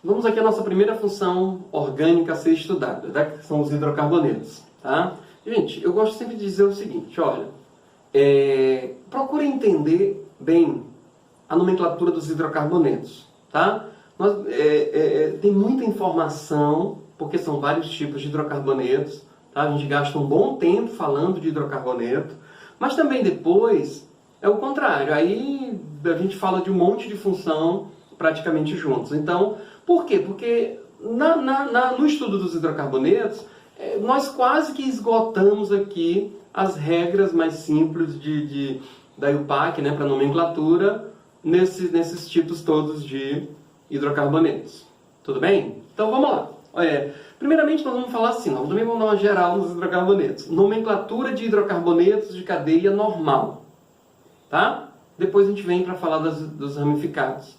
Vamos aqui à nossa primeira função orgânica a ser estudada, né? Que são os hidrocarbonetos, tá? Gente, eu gosto sempre de dizer o seguinte, olha, procure entender bem a nomenclatura dos hidrocarbonetos, tá? Tem muita informação, porque são vários tipos de hidrocarbonetos, tá? A gente gasta um bom tempo falando de hidrocarboneto, mas também depois é o contrário, aí a gente fala de um monte de função praticamente juntos. Então, por quê? Porque no estudo dos hidrocarbonetos, nós quase que esgotamos aqui as regras mais simples da IUPAC, né, para nomenclatura, nesses tipos todos de hidrocarbonetos. Tudo bem? Então vamos lá. Primeiramente nós vamos falar assim, nós também vamos dar uma geral nos hidrocarbonetos. Nomenclatura de hidrocarbonetos de cadeia normal. Tá? Depois a gente vem para falar dos ramificados.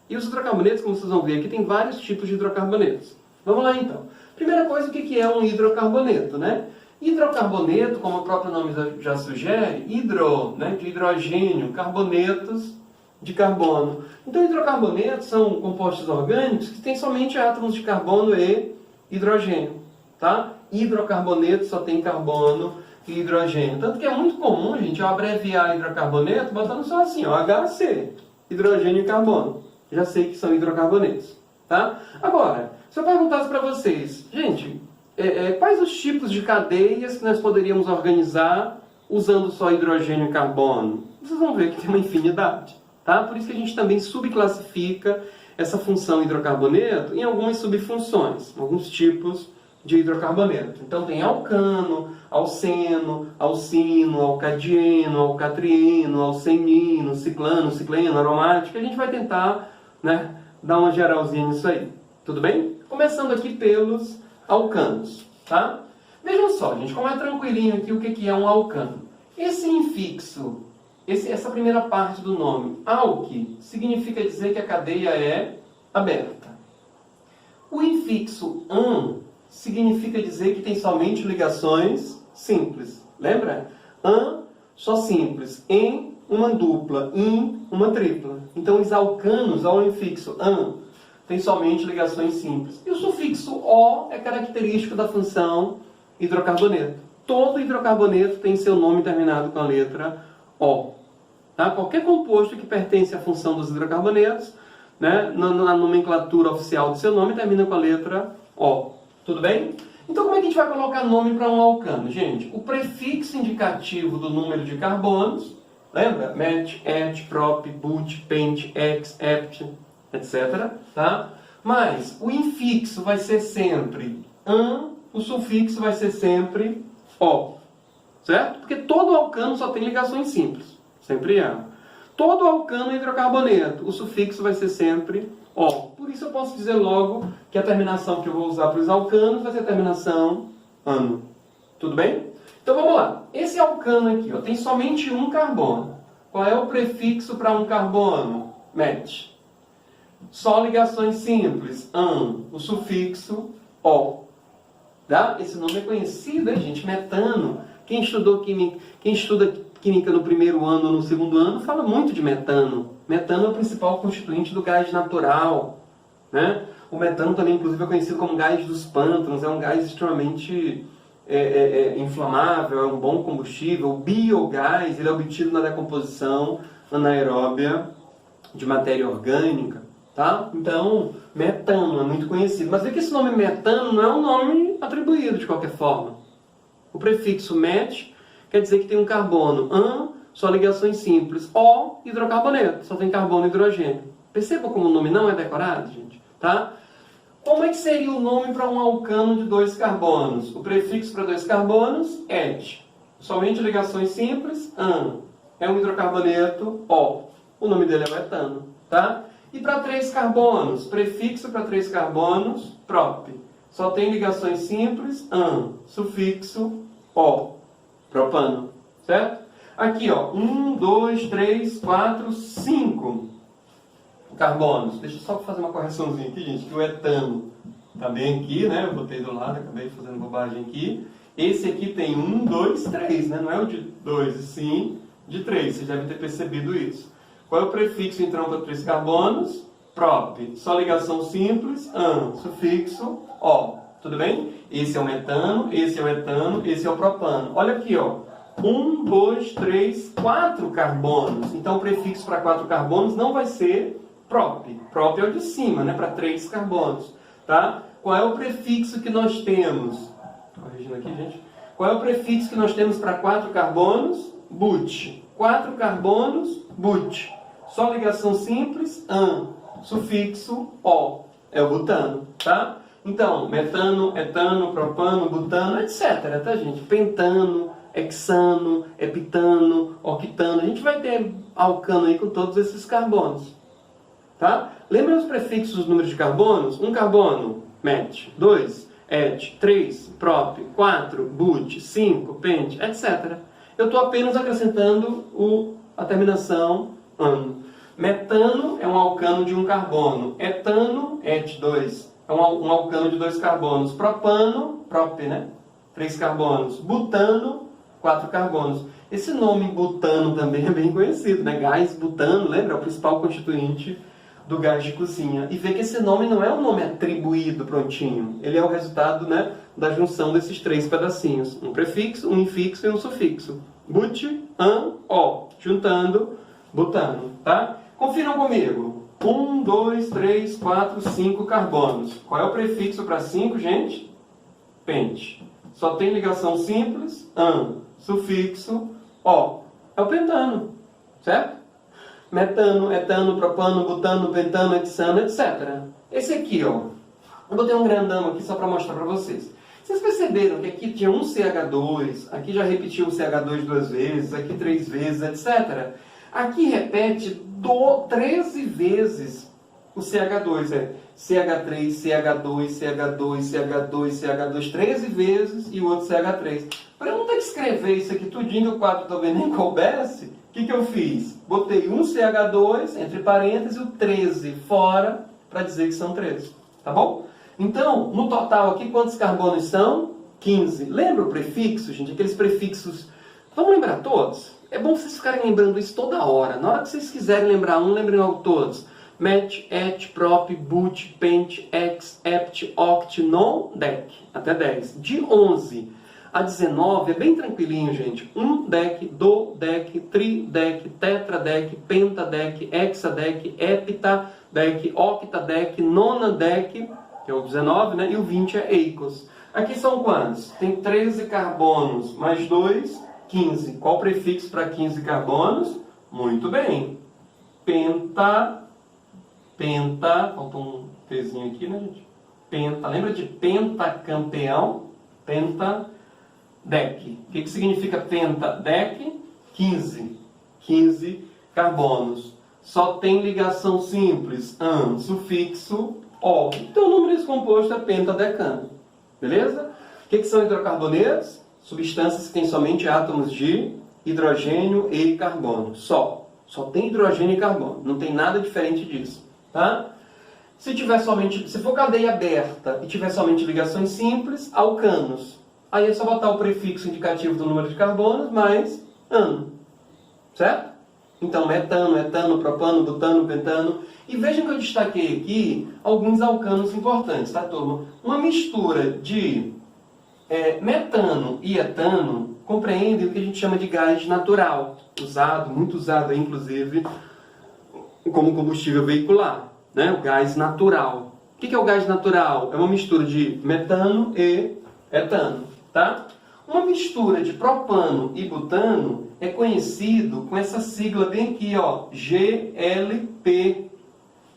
E os hidrocarbonetos, como vocês vão ver aqui, tem vários tipos de hidrocarbonetos. Vamos lá então. Primeira coisa, o que é um hidrocarboneto, né? Hidrocarboneto, como o próprio nome já sugere, né, de hidrogênio, carbonetos de carbono. Então, hidrocarbonetos são compostos orgânicos que têm somente átomos de carbono e hidrogênio. Tá? Hidrocarboneto só tem carbono e hidrogênio. Tanto que é muito comum, gente, eu abreviar hidrocarboneto botando só assim, ó, HC, hidrogênio e carbono. Já sei que são hidrocarbonetos. Tá? Agora, se eu perguntasse para vocês, gente, quais os tipos de cadeias que nós poderíamos organizar usando só hidrogênio e carbono? Vocês vão ver que tem uma infinidade. Tá? Por isso que a gente também subclassifica essa função hidrocarboneto em algumas subfunções, alguns tipos de hidrocarboneto. Então tem alcano, alceno, alcino, alcadieno, alcatrieno, alcenino, ciclano, cicleno, aromático. A gente vai tentar, né, dar uma geralzinha nisso aí. Tudo bem? Começando aqui pelos alcanos. Tá? Vejam só, gente, como é tranquilinho aqui o que é um alcano. Esse infixo, essa primeira parte do nome, alque, significa dizer que a cadeia é aberta. O infixo an significa dizer que tem somente ligações simples. Lembra? An, só simples. Em, uma dupla. In, uma tripla. Então, os alcanos, ao infixo an, tem somente ligações simples. E o sufixo o é característico da função hidrocarboneto. Todo hidrocarboneto tem seu nome terminado com a letra O. Tá? Qualquer composto que pertence à função dos hidrocarbonetos, né, na nomenclatura oficial do seu nome, termina com a letra O. Tudo bem? Então, como é que a gente vai colocar nome para um alcano? Gente, o prefixo indicativo do número de carbonos, lembra? Met, et, prop, but, pent, ex, ept, etc. Tá? Mas o infixo vai ser sempre an, o sufixo vai ser sempre O. Certo? Porque todo alcano só tem ligações simples. Sempre é. Todo alcano é hidrocarboneto. O sufixo vai ser sempre O. Por isso eu posso dizer logo que a terminação que eu vou usar para os alcanos vai ser a terminação ano. Tudo bem? Então vamos lá. Esse alcano aqui, ó, tem somente um carbono. Qual é o prefixo para um carbono? Met. Só ligações simples. An. O sufixo O. Tá? Esse nome é conhecido, hein, gente? Metano. Quem estuda química no primeiro ano ou no segundo ano fala muito de metano. Metano é o principal constituinte do gás natural. Né? O metano também, inclusive, é conhecido como gás dos pântanos. É um gás extremamente inflamável, é um bom combustível. O biogás, ele é obtido na decomposição anaeróbia de matéria orgânica. Tá? Então, metano é muito conhecido. Mas vê que esse nome metano não é um nome atribuído de qualquer forma. O prefixo met quer dizer que tem um carbono. An, só ligações simples. O, hidrocarboneto, só tem carbono e hidrogênio. Perceba como o nome não é decorado, gente? Tá? Como é que seria o nome para um alcano de 2 carbonos? O prefixo para 2 carbonos, et. Somente ligações simples, an. É um hidrocarboneto, O. O nome dele é o etano. Tá? E para 3 carbonos? Prefixo para 3 carbonos, prop. Só tem ligações simples, an. Sufixo, O. Propano. Certo? Aqui, ó. 1, 2, 3, 4, 5 carbonos. Deixa eu só fazer uma correçãozinha aqui, gente, que o etano tá bem aqui, né? Eu botei do lado, acabei fazendo bobagem aqui. Esse aqui tem 1, 2, 3, né? Não é o de 2, e sim de 3. Vocês devem ter percebido isso. Qual é o prefixo, então, para 3 carbonos? prop, só ligação simples, an, sufixo, ó. Tudo bem? Esse é o metano, esse é o etano, esse é o propano. Olha aqui, ó. 1, 2, 3, 4 carbonos. Então o prefixo para 4 carbonos não vai ser prop. Prop é o de cima, né? Para 3 carbonos. Tá? Qual é o prefixo que nós temos? Corrigindo aqui, gente. Qual é o prefixo que nós temos para 4 carbonos? But. 4 carbonos, but. Só ligação simples, an. Sufixo, o. É o butano, tá? Então, metano, etano, propano, butano, etc, tá, gente? Pentano, hexano, heptano, octano. A gente vai ter alcano aí com todos esses carbonos, tá? Lembra os prefixos dos números de carbonos? 1 carbono, met. 2, et. 3, prop. 4, but. 5, pent, etc. Eu estou apenas acrescentando a terminação ano. Metano é um alcano de 1 carbono. Etano, et2, é um alcano de 2 carbonos. Propano, prop, né? 3 carbonos. Butano, 4 carbonos. Esse nome butano também é bem conhecido, né? Gás butano, lembra? É o principal constituinte do gás de cozinha. E vê que esse nome não é um nome atribuído prontinho. Ele é o resultado, né, da junção desses 3 pedacinhos. Um prefixo, um infixo e um sufixo. But, an, o. Juntando, butano, tá? Confiram comigo. 1, 2, 3, 4, 5 carbonos. Qual é o prefixo para 5, gente? Pente. Só tem ligação simples, an. Sufixo, o. É o pentano, certo? Metano, etano, propano, butano, pentano, hexano, etc. Esse aqui, ó. Eu botei um grandão aqui só para mostrar para vocês. Vocês perceberam que aqui tinha um CH2, aqui já repetiu o CH2 2 vezes, aqui 3 vezes, etc. Aqui repete 13 vezes o CH2. É CH3, CH2, CH2, CH2, CH2, 13 vezes e o outro CH3. Para eu não ter que escrever isso aqui tudinho que o quadro talvez nem coubesse, o que eu fiz? Botei um CH2, entre parênteses, e o 13 fora, para dizer que são 13. Tá bom? Então, no total aqui, quantos carbonos são? 15. Lembra o prefixo, gente? Aqueles prefixos... Vamos lembrar todos? É bom vocês ficarem lembrando isso toda hora. Na hora que vocês quiserem lembrar um, lembrem logo todos. Met, et, prop, but, pent, ex, ept, oct, non, dec. Até 10. De 11 a 19 é bem tranquilinho, gente. Dec, dodec, tridec, tetradec, pentadec, hexadec, heptadec, octadec, nonadec, que é o 19, né? E o 20 é eicos. Aqui são quantos? Tem 13 carbonos mais 2, 15. Qual o prefixo para 15 carbonos? Muito bem. Faltou um Tzinho aqui, né, gente? Lembra de pentacampeão? Pentadec. O que significa pentadec? 15. 15 carbonos. Só tem ligação simples, an, sufixo, o. Então o número desse composto é pentadecano. Beleza? O que são hidrocarbonetos? Substâncias que têm somente átomos de hidrogênio e carbono. Só tem hidrogênio e carbono. Não tem nada diferente disso. Tá? Se for cadeia aberta e tiver somente ligações simples, alcanos. Aí é só botar o prefixo indicativo do número de carbonos mais ano. Certo? Então, metano, etano, propano, butano, pentano. E vejam que eu destaquei aqui alguns alcanos importantes, tá, turma? Uma mistura de metano e etano compreende o que a gente chama de gás natural, muito usado, inclusive, como combustível veicular, né? O gás natural. O que é o gás natural? É uma mistura de metano e etano, tá? Uma mistura de propano e butano é conhecido com essa sigla bem aqui, ó, GLP,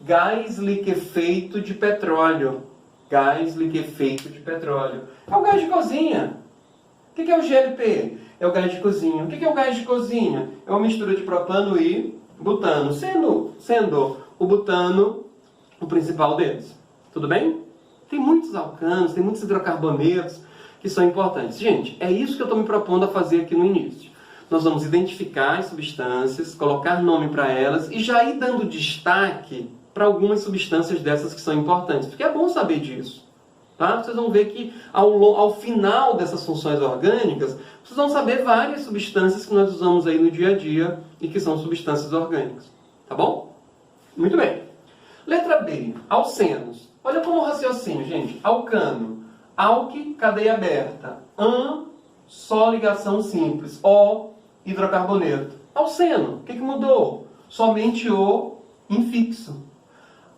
gás liquefeito de petróleo. Gás liquefeito de petróleo. É o gás de cozinha. O que é o GLP? É o gás de cozinha. O que é o gás de cozinha? É uma mistura de propano e butano, sendo o butano o principal deles. Tudo bem? Tem muitos alcanos, tem muitos hidrocarbonetos que são importantes. Gente, é isso que eu estou me propondo a fazer aqui no início. Nós vamos identificar as substâncias, colocar nome para elas e já ir dando destaque para algumas substâncias dessas que são importantes. Porque é bom saber disso. Tá? Vocês vão ver que ao final dessas funções orgânicas, vocês vão saber várias substâncias que nós usamos aí no dia a dia e que são substâncias orgânicas. Tá bom? Muito bem. Letra B, alcenos. Olha como o raciocínio, gente. Alcano, alque, cadeia aberta. An, só ligação simples. O, hidrocarboneto. Alceno, o que mudou? Somente o infixo.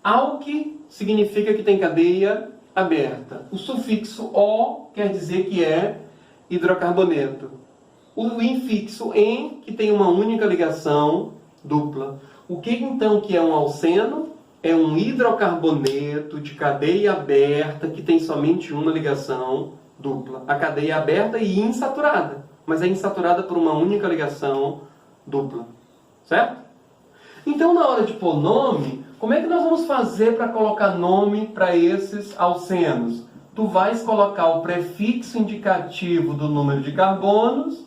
Alque significa que tem cadeia aberta. O sufixo O quer dizer que é hidrocarboneto. O infixo em, que tem uma única ligação dupla. O que então que é um alceno? É um hidrocarboneto de cadeia aberta que tem somente uma ligação dupla. A cadeia é aberta e insaturada, mas é insaturada por uma única ligação dupla. Certo? Então, na hora de pôr nome, como é que nós vamos fazer para colocar nome para esses alcenos? Tu vais colocar o prefixo indicativo do número de carbonos,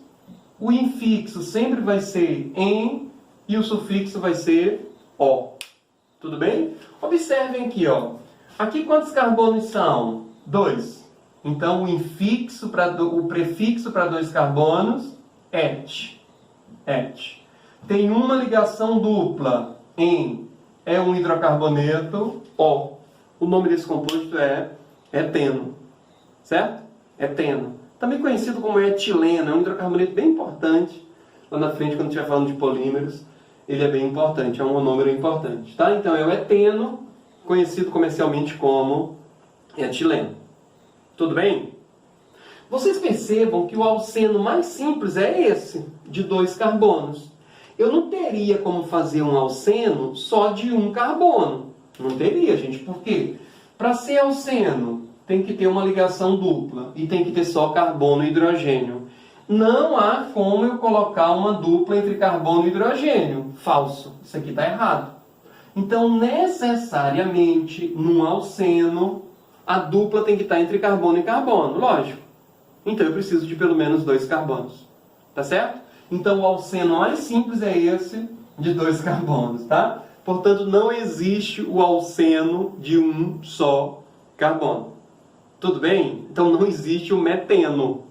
o infixo sempre vai ser em e o sufixo vai ser O. Tudo bem? Observem aqui, ó. Aqui quantos carbonos são? 2. Então o prefixo para 2 carbonos, et. Et. Tem uma ligação dupla em, é um hidrocarboneto, O. O nome desse composto é eteno. Certo? Eteno. Também conhecido como etileno, é um hidrocarboneto bem importante. Lá na frente, quando estiver falando de polímeros, ele é bem importante, é um monômero importante. Tá? Então é o eteno, conhecido comercialmente como etileno. Tudo bem? Vocês percebam que o alceno mais simples é esse, de 2 carbonos. Eu não teria como fazer um alceno só de 1 carbono. Não teria, gente. Por quê? Para ser alceno, tem que ter uma ligação dupla e tem que ter só carbono e hidrogênio. Não há como eu colocar uma dupla entre carbono e hidrogênio. Falso. Isso aqui está errado. Então, necessariamente, num alceno, a dupla tem que estar entre carbono e carbono. Lógico. Então, eu preciso de pelo menos 2 carbonos. Tá certo? Então, o alceno mais simples é esse, de 2 carbonos, tá? Portanto, não existe o alceno de um só carbono. Tudo bem? Então, não existe o meteno.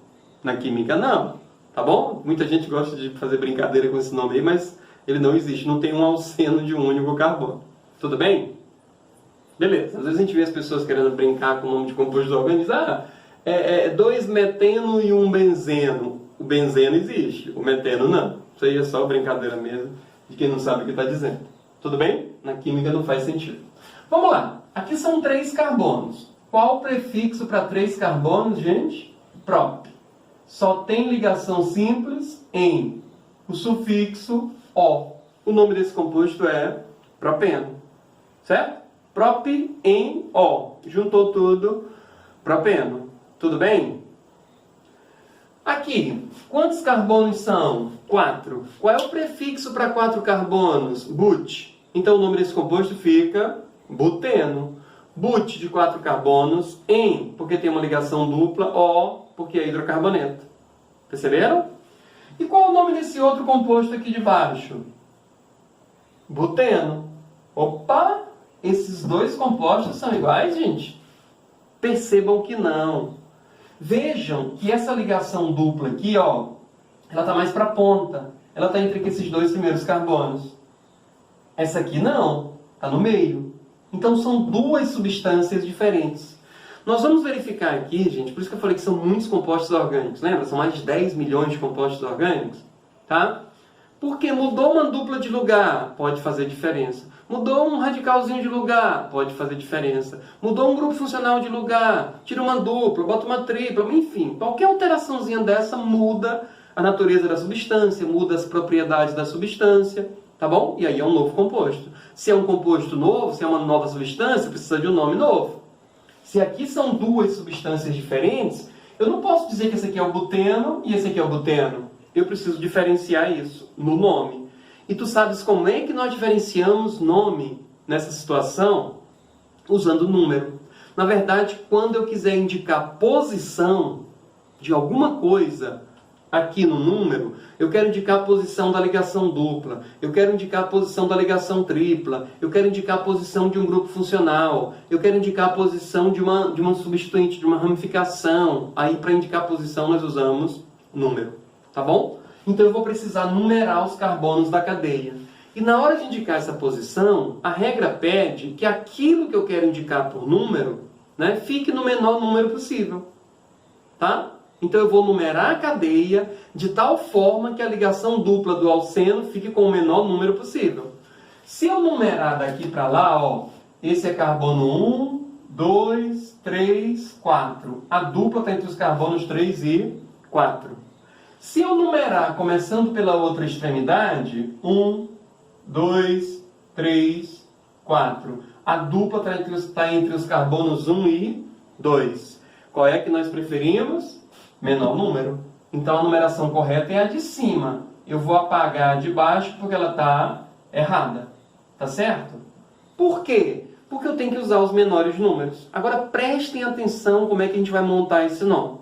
Na química, não. Tá bom? Muita gente gosta de fazer brincadeira com esse nome aí, mas ele não existe. Não tem um alceno de um único carbono. Tudo bem? Beleza. Às vezes a gente vê as pessoas querendo brincar com o nome de composto orgânico. 2 meteno e 1 benzeno. O benzeno existe, o meteno não. Isso aí é só brincadeira mesmo, de quem não sabe o que está dizendo. Tudo bem? Na química não faz sentido. Vamos lá. Aqui são 3 carbonos. Qual o prefixo para 3 carbonos, gente? Prop. Só tem ligação simples em. O sufixo O. O nome desse composto é propeno. Certo? Prop em O. Juntou tudo, propeno. Tudo bem? Aqui, quantos carbonos são? 4. Qual é o prefixo para 4 carbonos? But. Então o nome desse composto fica buteno. But de 4 carbonos, em, porque tem uma ligação dupla, O, porque é hidrocarboneto. Perceberam? E qual é o nome desse outro composto aqui de baixo? Buteno. Opa! Esses 2 compostos são iguais, gente? Percebam que não. Vejam que essa ligação dupla aqui, ó, ela está mais para a ponta. Ela está entre esses 2 primeiros carbonos. Essa aqui não, está no meio. Então são 2 substâncias diferentes. Nós vamos verificar aqui, gente, por isso que eu falei que são muitos compostos orgânicos. Lembra? São mais de 10 milhões de compostos orgânicos. Tá? Porque mudou uma dupla de lugar, pode fazer diferença. Mudou um radicalzinho de lugar, pode fazer diferença. Mudou um grupo funcional de lugar, tira uma dupla, bota uma tripla, enfim. Qualquer alteraçãozinha dessa muda a natureza da substância, muda as propriedades da substância, tá bom? E aí é um novo composto. Se é um composto novo, se é uma nova substância, precisa de um nome novo. Se aqui são 2 substâncias diferentes, eu não posso dizer que esse aqui é o buteno e esse aqui é o buteno. Eu preciso diferenciar isso no nome. E tu sabes como é que nós diferenciamos nome nessa situação? Usando número. Na verdade, quando eu quiser indicar posição de alguma coisa aqui no número, eu quero indicar a posição da ligação dupla, eu quero indicar a posição da ligação tripla, eu quero indicar a posição de um grupo funcional, eu quero indicar a posição de uma substituinte, de uma ramificação. Aí, para indicar a posição, nós usamos número. Tá bom? Então eu vou precisar numerar os carbonos da cadeia. E na hora de indicar essa posição, a regra pede que aquilo que eu quero indicar por número, né, fique no menor número possível. Tá? Então eu vou numerar a cadeia de tal forma que a ligação dupla do alceno fique com o menor número possível. Se eu numerar daqui para lá, ó, esse é carbono 1, 2, 3, 4. A dupla está entre os carbonos 3 e 4. Se eu numerar começando pela outra extremidade, 1, 2, 3, 4. A dupla está entre os carbonos 1 e 2. Qual é que nós preferimos? Menor número. Então a numeração correta é a de cima. Eu vou apagar a de baixo porque ela está errada. Tá certo? Por quê? Porque eu tenho que usar os menores números. Agora prestem atenção como é que a gente vai montar esse nome.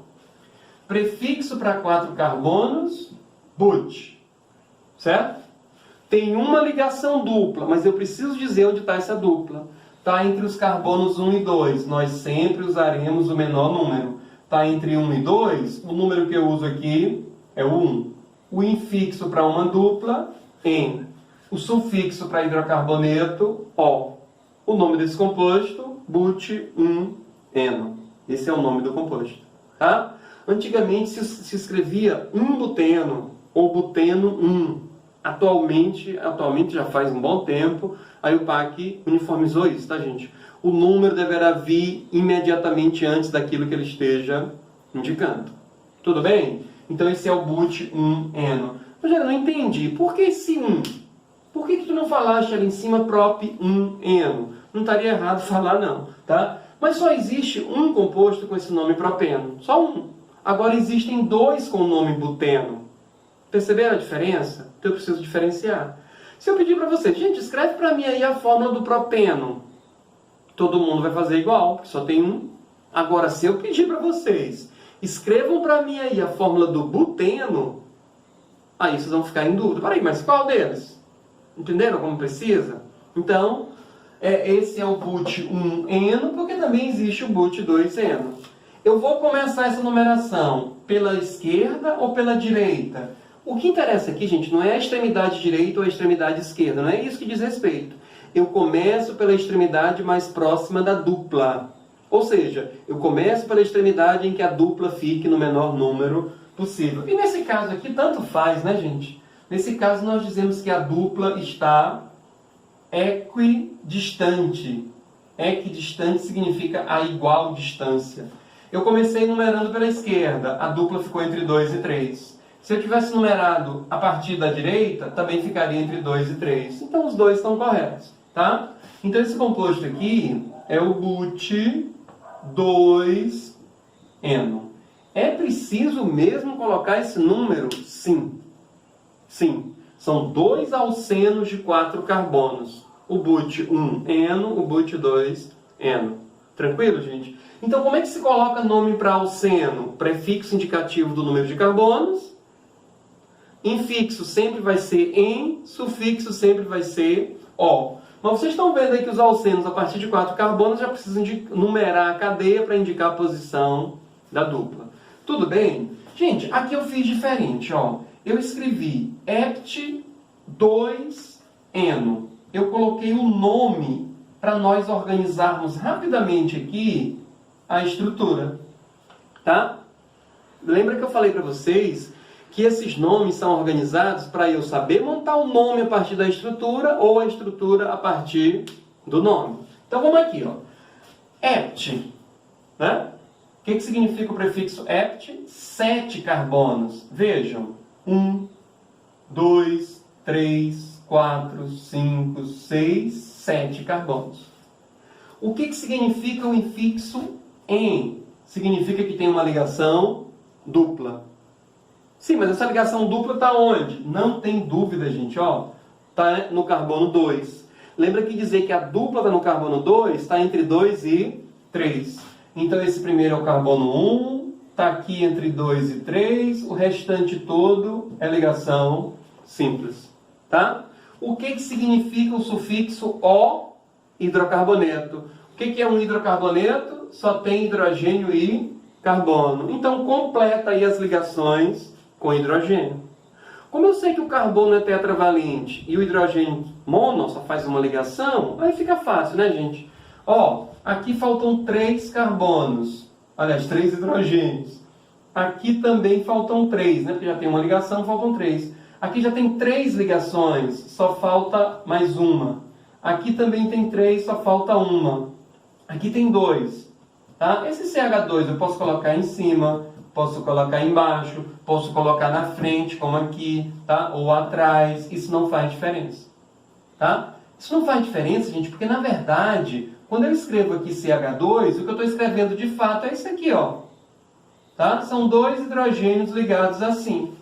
Prefixo para 4 carbonos, but. Certo? Tem uma ligação dupla, mas eu preciso dizer onde está essa dupla. Está entre os carbonos 1 e 2. Nós sempre usaremos o menor número. Está entre 1 e 2, o número que eu uso aqui é o 1. O infixo para uma dupla, en. O sufixo para hidrocarboneto, O. O nome desse composto, but-1-eno. Esse é o nome do composto. Tá? Antigamente se escrevia 1-buteno ou buteno-1. Atualmente já faz um bom tempo, a IUPAC uniformizou isso, tá, gente? O número deverá vir imediatamente antes daquilo que ele esteja indicando. Tudo bem? Então esse é o but-1-eno. Rogério, não entendi. Por que esse 1? Por que tu não falaste ali em cima prop-1-eno? Não estaria errado falar não, tá? Mas só existe um composto com esse nome propeno. Só um. Agora existem dois com o nome buteno. Perceberam a diferença? Então eu preciso diferenciar. Se eu pedir para você, gente, escreve para mim aí a fórmula do propeno. Todo mundo vai fazer igual, porque só tem um. Agora, se eu pedir para vocês, escrevam para mim aí a fórmula do buteno, aí vocês vão ficar em dúvida. Peraí, mas qual deles? Entenderam como precisa? Então, esse é o but-1-eno, porque também existe o but-2-eno. Eu vou começar essa numeração pela esquerda ou pela direita? O que interessa aqui, gente, não é a extremidade direita ou a extremidade esquerda. Não é isso que diz respeito. Eu começo pela extremidade mais próxima da dupla. Ou seja, eu começo pela extremidade em que a dupla fique no menor número possível. E nesse caso aqui, tanto faz, né, gente? Nesse caso, nós dizemos que a dupla está equidistante. Equidistante significa a igual distância. Eu comecei numerando pela esquerda, a dupla ficou entre 2 e 3. Se eu tivesse numerado a partir da direita, também ficaria entre 2 e 3. Então os dois estão corretos, tá? Então esse composto aqui é o but-2-eno. É preciso mesmo colocar esse número? Sim. Sim. São 2 alcenos de 4 carbonos. O but-1-eno, o but-2-eno. Tranquilo, gente? Então como é que se coloca nome para alceno? Prefixo indicativo do número de carbonos. Infixo sempre vai ser em, sufixo sempre vai ser O. Mas vocês estão vendo aí que os alcenos, a partir de 4 carbonos, já precisam numerar a cadeia para indicar a posição da dupla. Tudo bem? Gente, aqui eu fiz diferente, ó. Eu escrevi ept2-eno. Eu coloquei o nome para nós organizarmos rapidamente aqui a estrutura. Tá? Lembra que eu falei para vocês que esses nomes são organizados para eu saber montar o nome a partir da estrutura ou a estrutura a partir do nome. Então vamos aqui, ó. Ept, né? O que significa o prefixo ept? 7 carbonos. Vejam, 1, 2, 3, 4, 5, 6, 7 carbonos. O que significa o infixo em? Significa que tem uma ligação dupla. Sim, mas essa ligação dupla está onde? Não tem dúvida, gente, ó. Está no carbono 2. Lembra que dizer que a dupla está no carbono 2 está entre 2 e 3. Então esse primeiro é o carbono 1, está aqui entre 2 e 3, o restante todo é ligação simples. Tá? O que significa o sufixo O, hidrocarboneto? O que é um hidrocarboneto? Só tem hidrogênio e carbono. Então completa aí as ligações com hidrogênio. Como eu sei que o carbono é tetravalente e o hidrogênio mono só faz uma ligação, aí fica fácil, né, gente? Ó, aqui faltam 3 carbonos, aliás, 3 hidrogênios. Aqui também faltam 3, né? Porque já tem uma ligação, faltam 3. Aqui já tem 3 ligações, só falta mais uma. Aqui também tem 3, só falta uma. Aqui tem 2. Tá? Esse CH2 eu posso colocar em cima, posso colocar embaixo, posso colocar na frente, como aqui, tá? Ou atrás. Isso não faz diferença. Tá? Isso não faz diferença, gente, porque na verdade, quando eu escrevo aqui CH2, o que eu estou escrevendo de fato é isso aqui, ó. Tá? São 2 hidrogênios ligados assim.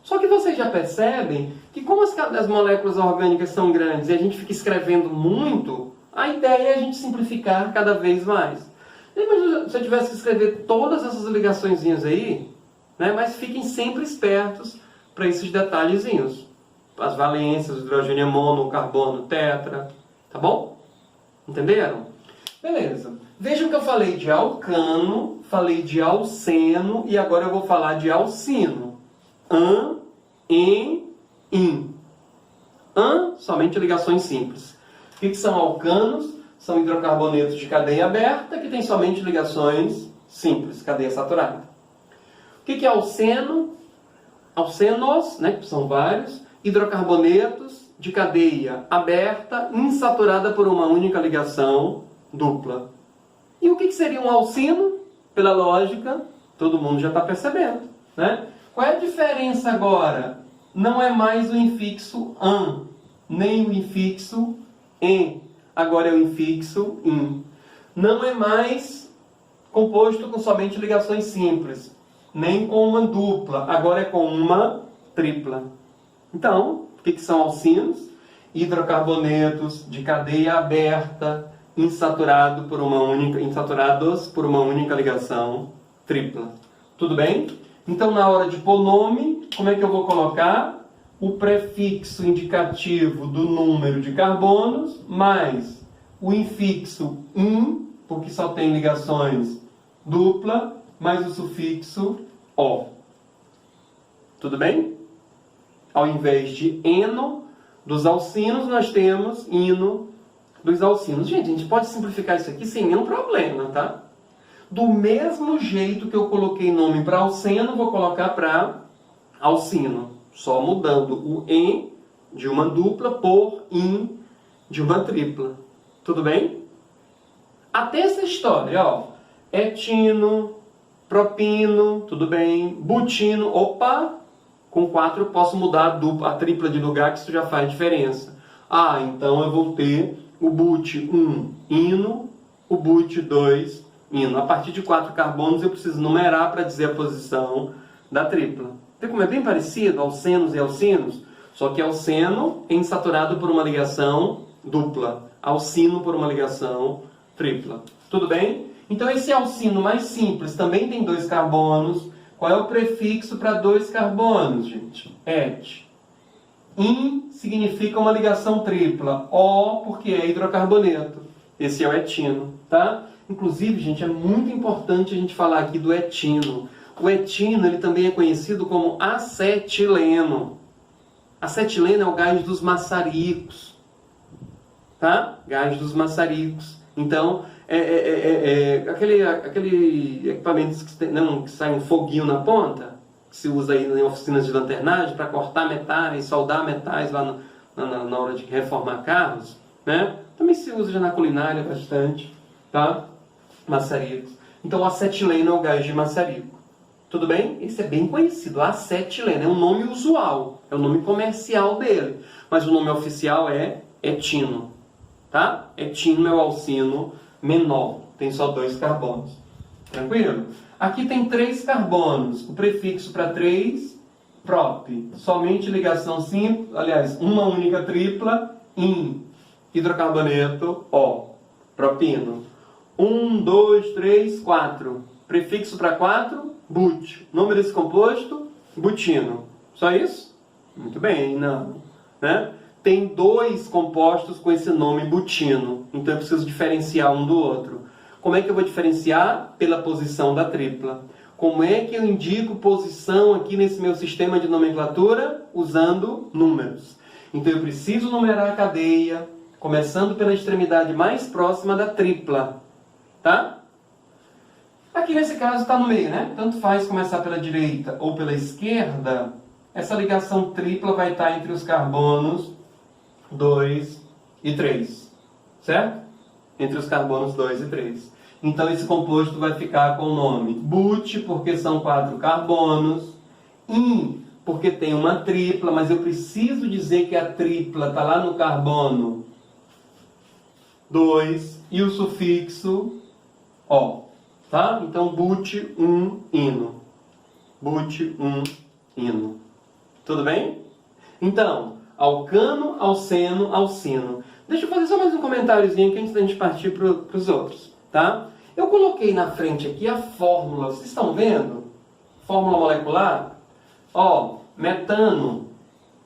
Só que vocês já percebem que como as moléculas orgânicas são grandes e a gente fica escrevendo muito, a ideia é a gente simplificar cada vez mais. Imagina se eu tivesse que escrever todas essas ligaçõezinhas aí, né? Mas fiquem sempre espertos para esses detalhezinhos. As valências, o hidrogênio mono, o carbono tetra, tá bom? Entenderam? Beleza. Vejam que eu falei de alcano, falei de alceno e agora eu vou falar de alcino. An, en, in. An, somente ligações simples. O que são alcanos? São hidrocarbonetos de cadeia aberta que têm somente ligações simples, cadeia saturada. O que é alceno? Alcenos, né, que são vários, hidrocarbonetos de cadeia aberta, insaturada por uma única ligação dupla. E o que seria um alcino? Pela lógica, todo mundo já está percebendo, né? Qual é a diferença agora? Não é mais o infixo an, nem o infixo en. Agora é o infixo in. Não é mais composto com somente ligações simples, nem com uma dupla. Agora é com uma tripla. Então, o que são alcinos? Hidrocarbonetos de cadeia aberta, insaturados por uma única ligação tripla. Tudo bem? Então, na hora de pôr nome, como é que eu vou colocar? O prefixo indicativo do número de carbonos, mais o infixo in, porque só tem ligações dupla, mais o sufixo o. Tudo bem? Ao invés de eno dos alcinos, nós temos ino dos alcinos. Gente, a gente pode simplificar isso aqui sem nenhum problema, tá? Do mesmo jeito que eu coloquei nome para alceno, vou colocar para alcino. Só mudando o en de uma dupla por in de uma tripla. Tudo bem? Até essa história, ó. Etino, propino, tudo bem? Butino, opa! Com 4 eu posso mudar a tripla de lugar, que isso já faz diferença. Ah, então eu vou ter o but 1, ino, o but 2, ino. A partir de 4 carbonos eu preciso numerar para dizer a posição da tripla. Vê como é bem parecido, alcenos e alcinos? Só que alceno é insaturado por uma ligação dupla. Alcino por uma ligação tripla. Tudo bem? Então esse alcino mais simples também tem 2 carbonos. Qual é o prefixo para 2 carbonos, gente? Et. In significa uma ligação tripla. O porque é hidrocarboneto. Esse é o etino, tá? Inclusive, gente, é muito importante a gente falar aqui do etino. O etino, ele também é conhecido como acetileno. Acetileno é o gás dos maçaricos. Tá? Gás dos maçaricos. Então, aquele equipamento que sai um foguinho na ponta, que se usa aí em oficinas de lanternagem para cortar metais, soldar metais lá na hora de reformar carros, né? Também se usa já na culinária bastante, tá? Maçaricos. Então, o acetileno é o gás de maçarico. Tudo bem? Esse é bem conhecido, acetileno. É um nome usual, é o nome comercial dele. Mas o nome oficial é etino. Tá? Etino é o alcino menor, tem só 2 carbonos. Tranquilo? Aqui tem 3 carbonos. O prefixo para 3, prop. Somente ligação simples, aliás, uma única tripla, in. Hidrocarboneto, O. Propino. 1, 2, 3, 4. Prefixo para 4, but. Nome desse composto, butino. Só isso? Muito bem, não. Né? Tem 2 compostos com esse nome butino. Então eu preciso diferenciar um do outro. Como é que eu vou diferenciar? Pela posição da tripla. Como é que eu indico posição aqui nesse meu sistema de nomenclatura? Usando números. Então eu preciso numerar a cadeia, começando pela extremidade mais próxima da tripla. Tá? Aqui nesse caso está no meio, né? Tanto faz começar pela direita ou pela esquerda, essa ligação tripla vai estar entre os carbonos 2 e 3. Certo? Entre os carbonos 2 e 3. Então esse composto vai ficar com o nome but, porque são 4 carbonos, in, porque tem uma tripla, mas eu preciso dizer que a tripla está lá no carbono 2 e o sufixo O. Tá? Então but, ino. But, ino. Tudo bem? Então, alcano, alceno, alcino. Deixa eu fazer só mais um comentáriozinho aqui antes da gente partir para os outros. Tá? Eu coloquei na frente aqui a fórmula, vocês estão vendo? Fórmula molecular. Ó, metano,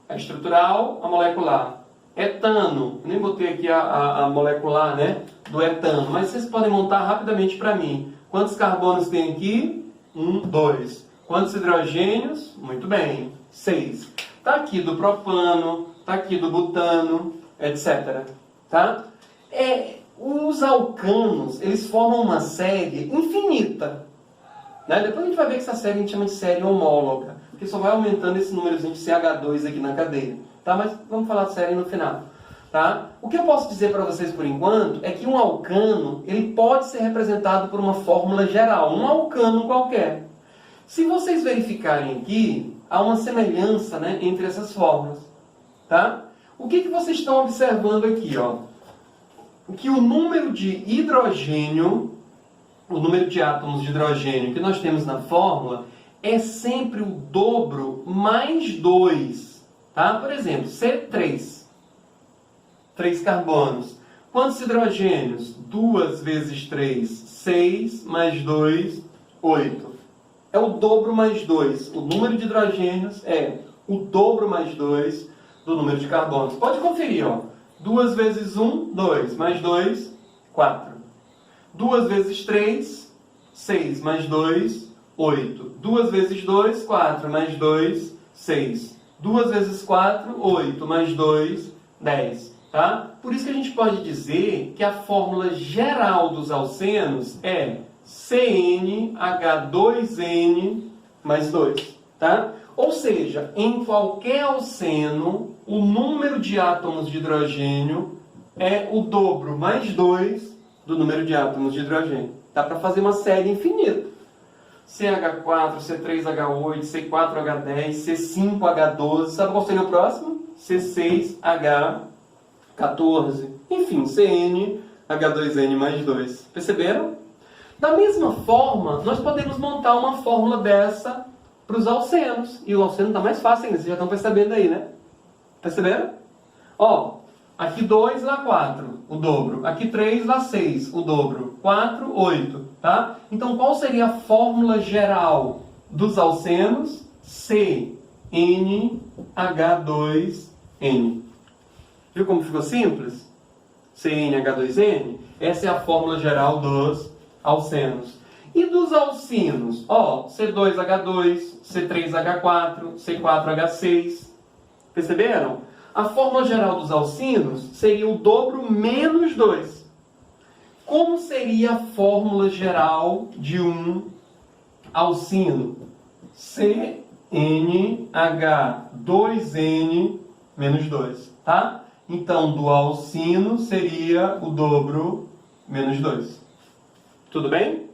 a estrutural, a molecular. Etano, eu nem botei aqui a molecular, né, do etano, mas vocês podem montar rapidamente para mim. Quantos carbonos tem aqui? 1, 2. Quantos hidrogênios? Muito bem, 6. Está aqui do propano, está aqui do butano, etc. Tá? Os alcanos, eles formam uma série infinita. Né? Depois a gente vai ver que essa série a gente chama de série homóloga, porque só vai aumentando esse númerozinho de CH2 aqui na cadeia. Tá? Mas vamos falar de série no final. Tá? O que eu posso dizer para vocês por enquanto é que um alcano ele pode ser representado por uma fórmula geral, um alcano qualquer. Se vocês verificarem aqui, há uma semelhança, né, entre essas fórmulas. Tá? O que vocês estão observando aqui? Ó? Que o número de hidrogênio, o número de átomos de hidrogênio que nós temos na fórmula é sempre o dobro mais 2. Tá? Por exemplo, C3. 3 carbonos. Quantos hidrogênios? 2 vezes 3, 6, mais 2, 8. É o dobro mais 2. O número de hidrogênios é o dobro mais 2 do número de carbonos. Pode conferir, ó. 2 vezes 1, 2, mais 2, 4. 2 vezes 3, 6, mais 2, 8. 2 vezes 2, 4, mais 2, 6. 2 vezes 4, 8, mais 2, 10. Tá? Por isso que a gente pode dizer que a fórmula geral dos alcenos é CnH2n mais 2. Tá? Ou seja, em qualquer alceno, o número de átomos de hidrogênio é o dobro mais 2 do número de átomos de hidrogênio. Dá para fazer uma série infinita. CH4, C3H8, C4H10, C5H12. Sabe qual seria o próximo? C6H14. Enfim, CnH2n mais 2. Perceberam? Da mesma forma, nós podemos montar uma fórmula dessa para os alcenos. E o alceno está mais fácil ainda, vocês já estão percebendo aí, né? Perceberam? Ó, aqui 2, lá 4, o dobro. Aqui 3, lá 6, o dobro. 4, 8, tá? Então, qual seria a fórmula geral dos alcenos? CnH2n. Viu como ficou simples? CnH2n. Essa é a fórmula geral dos alcenos. E dos alcinos? Ó, C2H2, C3H4, C4H6. Perceberam? A fórmula geral dos alcinos seria o dobro menos 2. Como seria a fórmula geral de um alcino? CnH2n menos 2. Tá? Então, do alcino seria o dobro menos 2. Tudo bem?